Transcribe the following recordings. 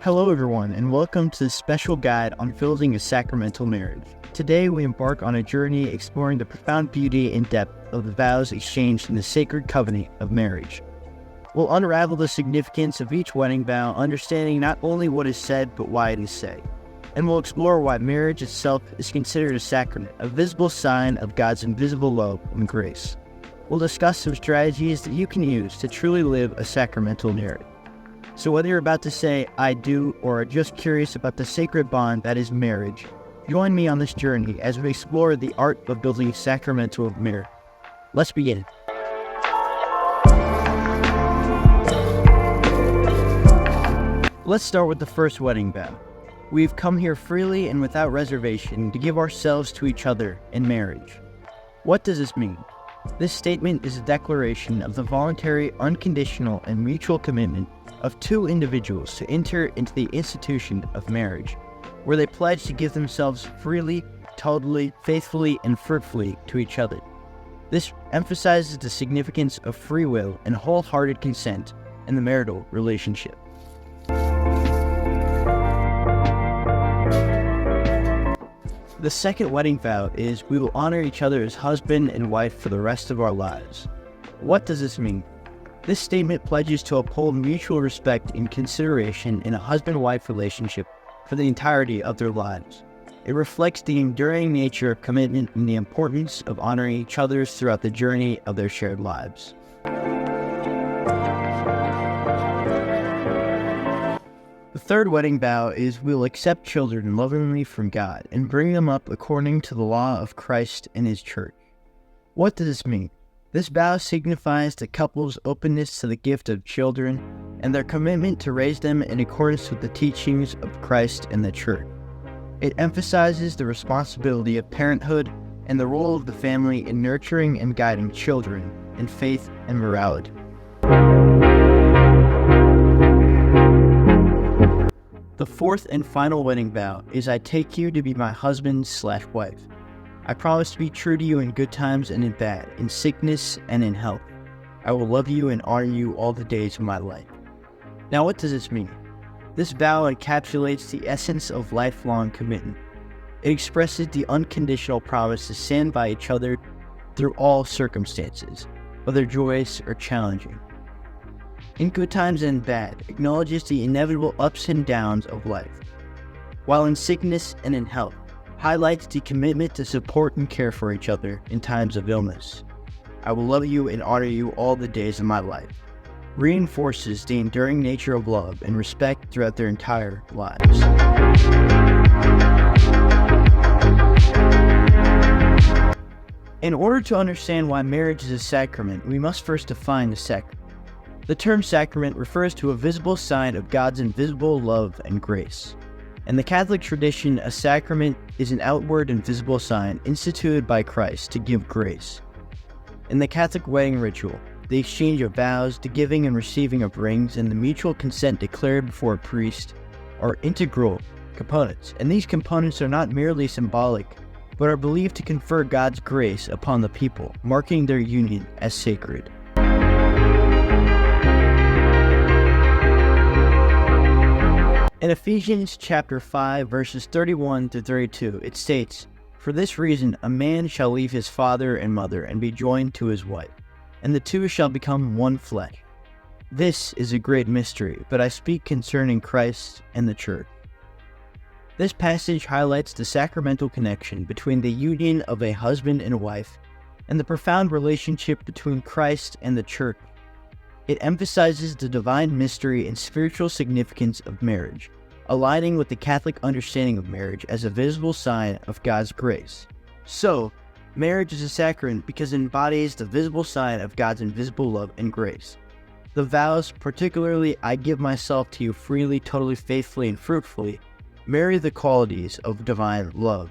Hello everyone, and welcome to this special guide on building a sacramental marriage. Today we embark on a journey exploring the profound beauty and depth of the vows exchanged in the sacred covenant of marriage. We'll unravel the significance of each wedding vow, understanding not only what is said, but why it is said. And we'll explore why marriage itself is considered a sacrament, a visible sign of God's invisible love and grace. We'll discuss some strategies that you can use to truly live a sacramental marriage. So whether you're about to say, I do, or are just curious about the sacred bond that is marriage, join me on this journey as we explore the art of building a sacramental marriage. Let's begin. Let's start with the first wedding vow. We've come here freely and without reservation to give ourselves to each other in marriage. What does this mean? This statement is a declaration of the voluntary, unconditional, and mutual commitment of two individuals to enter into the institution of marriage, where they pledge to give themselves freely, totally, faithfully, and fruitfully to each other. This emphasizes the significance of free will and wholehearted consent in the marital relationship. The second wedding vow is we will honor each other as husband and wife for the rest of our lives. What does this mean? This statement pledges to uphold mutual respect and consideration in a husband-wife relationship for the entirety of their lives. It reflects the enduring nature of commitment and the importance of honoring each other throughout the journey of their shared lives. The third wedding vow is we will accept children lovingly from God and bring them up according to the law of Christ and His church. What does this mean? This vow signifies the couple's openness to the gift of children and their commitment to raise them in accordance with the teachings of Christ and the church. It emphasizes the responsibility of parenthood and the role of the family in nurturing and guiding children in faith and morality. The fourth and final wedding vow is I take you to be my husband/wife. I promise to be true to you in good times and in bad, in sickness and in health. I will love you and honor you all the days of my life. Now what does this mean? This vow encapsulates the essence of lifelong commitment. It expresses the unconditional promise to stand by each other through all circumstances, whether joyous or challenging. In good times and bad, acknowledges the inevitable ups and downs of life, while in sickness and in health, highlights the commitment to support and care for each other in times of illness. I will love you and honor you all the days of my life. Reinforces the enduring nature of love and respect throughout their entire lives. In order to understand why marriage is a sacrament, we must first define the sacrament. The term sacrament refers to a visible sign of God's invisible love and grace. In the Catholic tradition, a sacrament is an outward and visible sign instituted by Christ to give grace. In the Catholic wedding ritual, the exchange of vows, the giving and receiving of rings, and the mutual consent declared before a priest are integral components, and these components are not merely symbolic, but are believed to confer God's grace upon the people, marking their union as sacred. In Ephesians chapter 5, verses 31 to 32, it states, For this reason a man shall leave his father and mother and be joined to his wife, and the two shall become one flesh. This is a great mystery, but I speak concerning Christ and the church. This passage highlights the sacramental connection between the union of a husband and wife and the profound relationship between Christ and the church. It emphasizes the divine mystery and spiritual significance of marriage, aligning with the Catholic understanding of marriage as a visible sign of God's grace. So, marriage is a sacrament because it embodies the visible sign of God's invisible love and grace. The vows, particularly I give myself to you freely, totally, faithfully, and fruitfully, marry the qualities of divine love.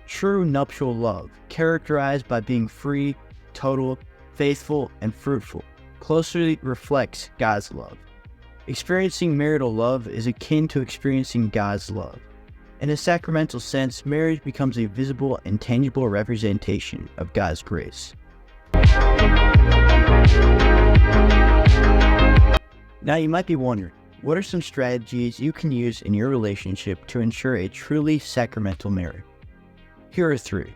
True nuptial love, characterized by being free, total, faithful, and fruitful, closely reflects God's love. Experiencing marital love is akin to experiencing God's love. In a sacramental sense, marriage becomes a visible and tangible representation of God's grace. Now you might be wondering, What are some strategies you can use in your relationship to ensure a truly sacramental marriage? Here are 3.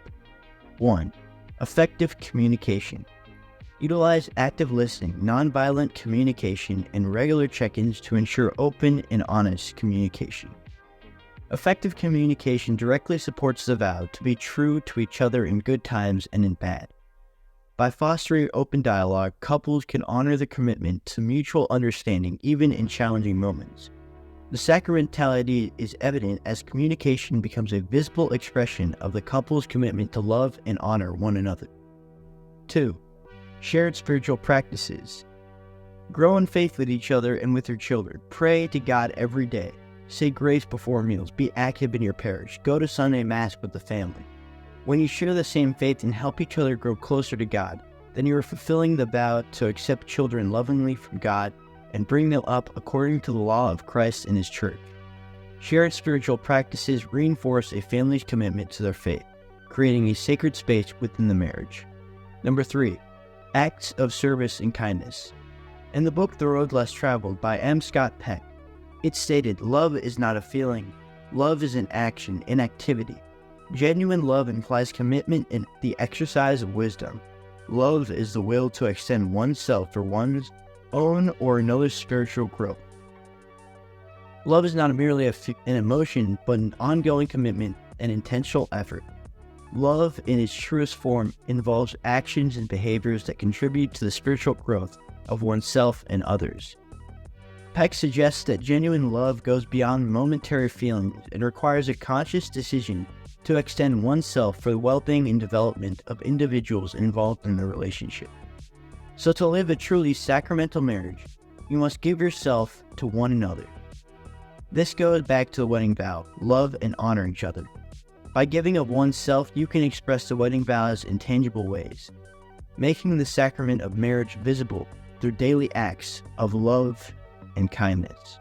1. Effective communication. Utilize active listening, nonviolent communication, and regular check-ins to ensure open and honest communication. Effective communication directly supports the vow to be true to each other in good times and in bad. By fostering open dialogue, couples can honor the commitment to mutual understanding even in challenging moments. The sacramentality is evident as communication becomes a visible expression of the couple's commitment to love and honor one another. 2. Shared spiritual practices. Grow in faith with each other and with your children. Pray to God every day. Say grace before meals. Be active in your parish. Go to Sunday Mass with the family. When you share the same faith and help each other grow closer to God, then you are fulfilling the vow to accept children lovingly from God and bring them up according to the law of Christ and His Church. Shared spiritual practices reinforce a family's commitment to their faith, creating a sacred space within the marriage. Number 3. Acts of service and kindness. In the book The Road Less Traveled by M. Scott Peck, it stated, "Love is not a feeling. Love is an action, an activity. Genuine love implies commitment and the exercise of wisdom. Love is the will to extend oneself for one's own or another's spiritual growth. Love is not merely an emotion, but an ongoing commitment and intentional effort. Love, in its truest form, involves actions and behaviors that contribute to the spiritual growth of oneself and others." Peck suggests that genuine love goes beyond momentary feelings and requires a conscious decision to extend oneself for the well-being and development of individuals involved in the relationship. So to live a truly sacramental marriage, you must give yourself to one another. This goes back to the wedding vow: love and honor each other. By giving of oneself, you can express the wedding vows in tangible ways, making the sacrament of marriage visible through daily acts of love and kindness.